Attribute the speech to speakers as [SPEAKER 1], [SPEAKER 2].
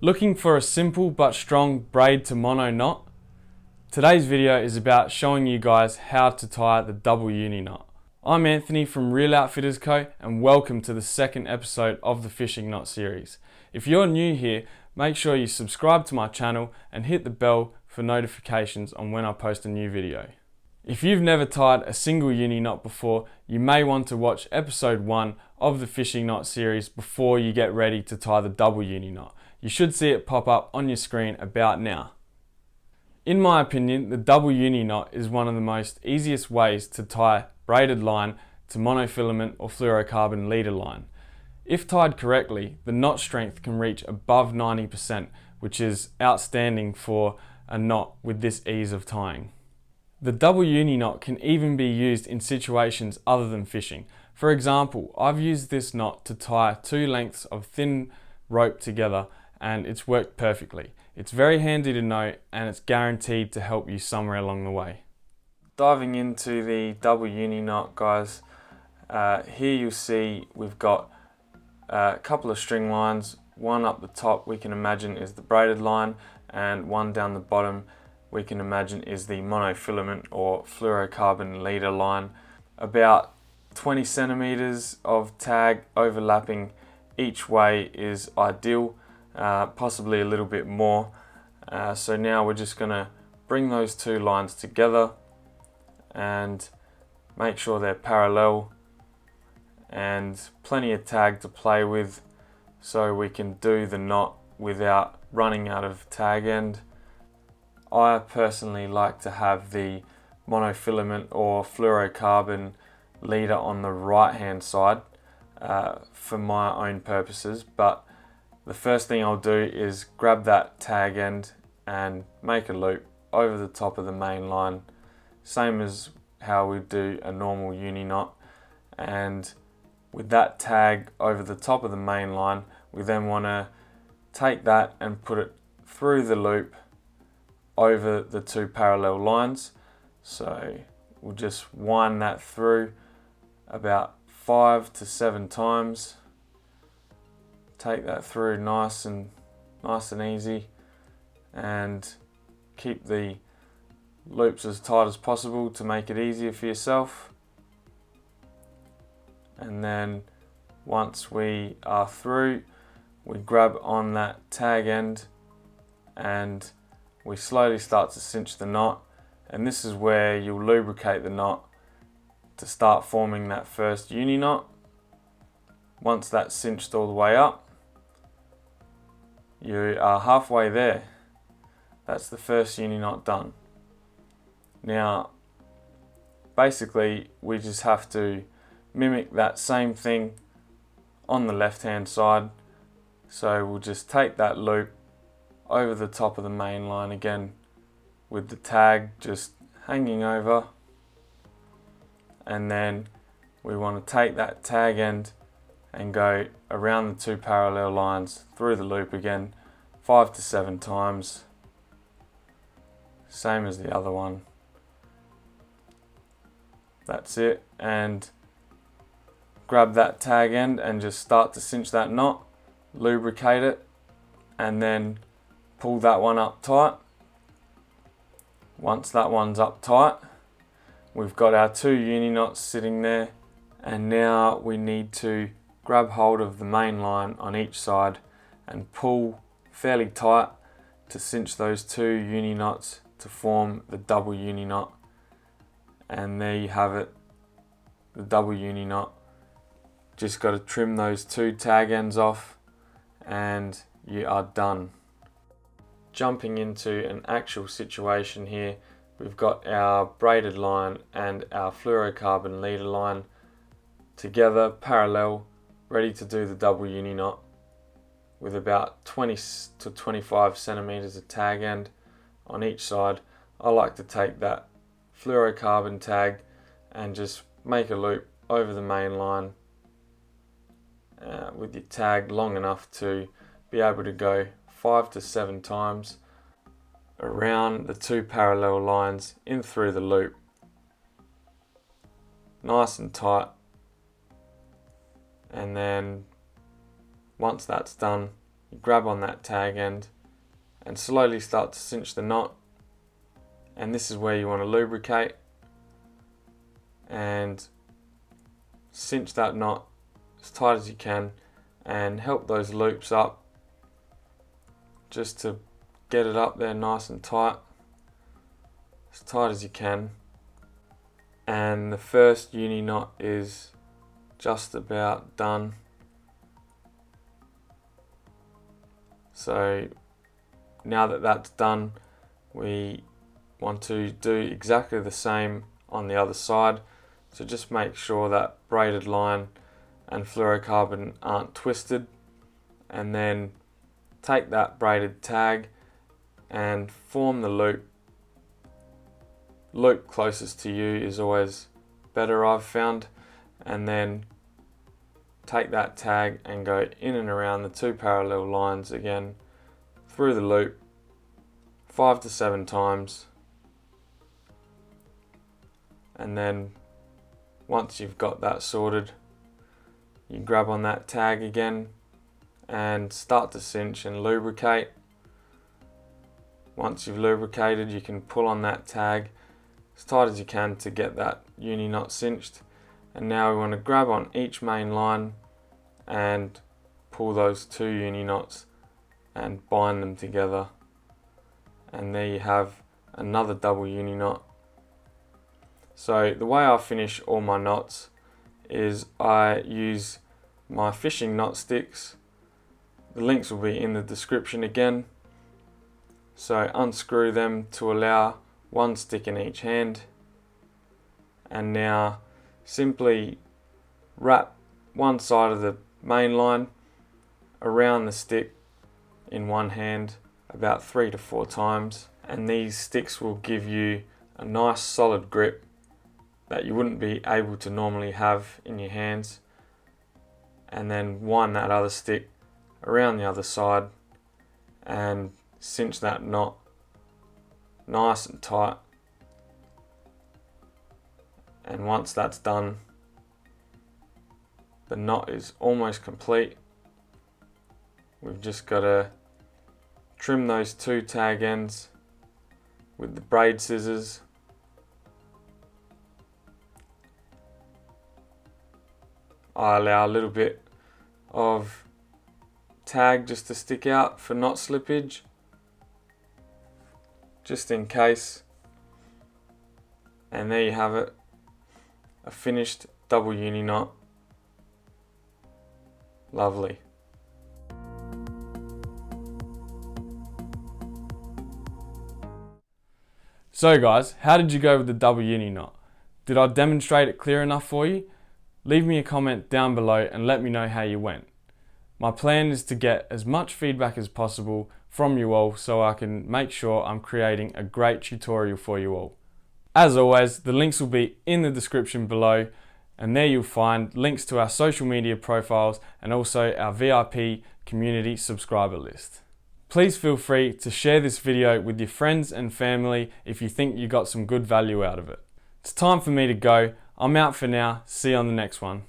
[SPEAKER 1] Looking for a simple but strong braid to mono knot? Today's video is about showing you guys how to tie the double uni knot. I'm Anthony from Reel Outfitters Co and welcome to the second episode of the fishing knot series. If you're new here, make sure you subscribe to my channel and hit the bell for notifications on when I post a new video. If you've never tied a single uni knot before, you may want to watch episode 1 of the fishing knot series before you get ready to tie the double uni knot. You should see it pop up on your screen about now. In my opinion, the double uni knot is one of the most easiest ways to tie braided line to monofilament or fluorocarbon leader line. If tied correctly, the knot strength can reach above 90%, which is outstanding for a knot with this ease of tying. The double uni knot can even be used in situations other than fishing. For example, I've used this knot to tie 2 lengths of thin rope together and it's worked perfectly. It's very handy to know and it's guaranteed to help you somewhere along the way. Diving into the double uni knot, guys, here you'll see we've got a couple of string lines. One up the top we can imagine is the braided line, and one down the bottom we can imagine is the monofilament or fluorocarbon leader line. About 20 centimeters of tag overlapping each way is ideal. Possibly a little bit more. So now we're just going to bring those 2 lines together and make sure they're parallel, and plenty of tag to play with so we can do the knot without running out of tag end. I personally like to have the monofilament or fluorocarbon leader on the right hand side for my own purposes, but the first thing I'll do is grab that tag end and make a loop over the top of the main line, same as how we do a normal uni knot. And with that tag over the top of the main line, we then want to take that and put it through the loop over the 2 parallel lines. So we'll just wind that through about 5 to 7 times. Take that through nice and easy, and keep the loops as tight as possible to make it easier for yourself. And then once we are through, we grab on that tag end and we slowly start to cinch the knot, and this is where you'll lubricate the knot to start forming that first uni knot. Once that's cinched all the way up, you are halfway there. That's the first uni knot done. Now, basically, we just have to mimic that same thing on the left hand side. So we'll just take that loop over the top of the main line again with the tag just hanging over, and then we want to take that tag end and go around the 2 parallel lines through the loop again 5 to 7 times, same as the other one. That's it, and grab that tag end and just start to cinch that knot, lubricate it, and then pull that one up tight. Once that one's up tight, we've got our 2 uni knots sitting there, and now we need to grab hold of the main line on each side and pull fairly tight to cinch those 2 uni knots to form the double uni knot. And there you have it, the double uni knot. Just got to trim those 2 tag ends off and you are done. Jumping into an actual situation here, we've got our braided line and our fluorocarbon leader line together parallel, ready to do the double uni knot with about 20 to 25 centimeters of tag end on each side. I like to take that fluorocarbon tag and just make a loop over the main line with your tag long enough to be able to go 5 to 7 times around the 2 parallel lines in through the loop, nice and tight. And then once that's done, you grab on that tag end and slowly start to cinch the knot, and this is where you want to lubricate and cinch that knot as tight as you can and help those loops up just to get it up there nice and tight, as tight as you can. And the first uni knot is just about done. So now that that's done, we want to do exactly the same on the other side. So just make sure that braided line and fluorocarbon aren't twisted, and then take that braided tag and form the loop. Loop closest to you is always better, I've found, and then take that tag and go in and around the two parallel lines again through the loop 5 to 7 times, and then once you've got that sorted, you grab on that tag again and start to cinch and lubricate. Once you've lubricated, you can pull on that tag as tight as you can to get that uni knot cinched. And now we want to grab on each main line and pull those 2 uni knots and bind them together. And there you have another double uni knot. So the way I finish all my knots is I use my fishing knot sticks. The links will be in the description again. So unscrew them to allow 1 stick in each hand, and now simply wrap one side of the main line around the stick in one hand about 3 to 4 times, and these sticks will give you a nice solid grip that you wouldn't be able to normally have in your hands. And then wind that other stick around the other side and cinch that knot nice and tight. And once that's done, the knot is almost complete. We've just got to trim those 2 tag ends with the braid scissors. I allow a little bit of tag just to stick out for knot slippage, just in case. And there you have it, a finished double uni knot. Lovely. So guys, how did you go with the double uni knot? Did I demonstrate it clear enough for you? Leave me a comment down below and let me know how you went. My plan is to get as much feedback as possible from you all so I can make sure I'm creating a great tutorial for you all. As always, the links will be in the description below, and there you'll find links to our social media profiles and also our VIP community subscriber list. Please feel free to share this video with your friends and family if you think you got some good value out of it. It's time for me to go. I'm out for now. See you on the next one.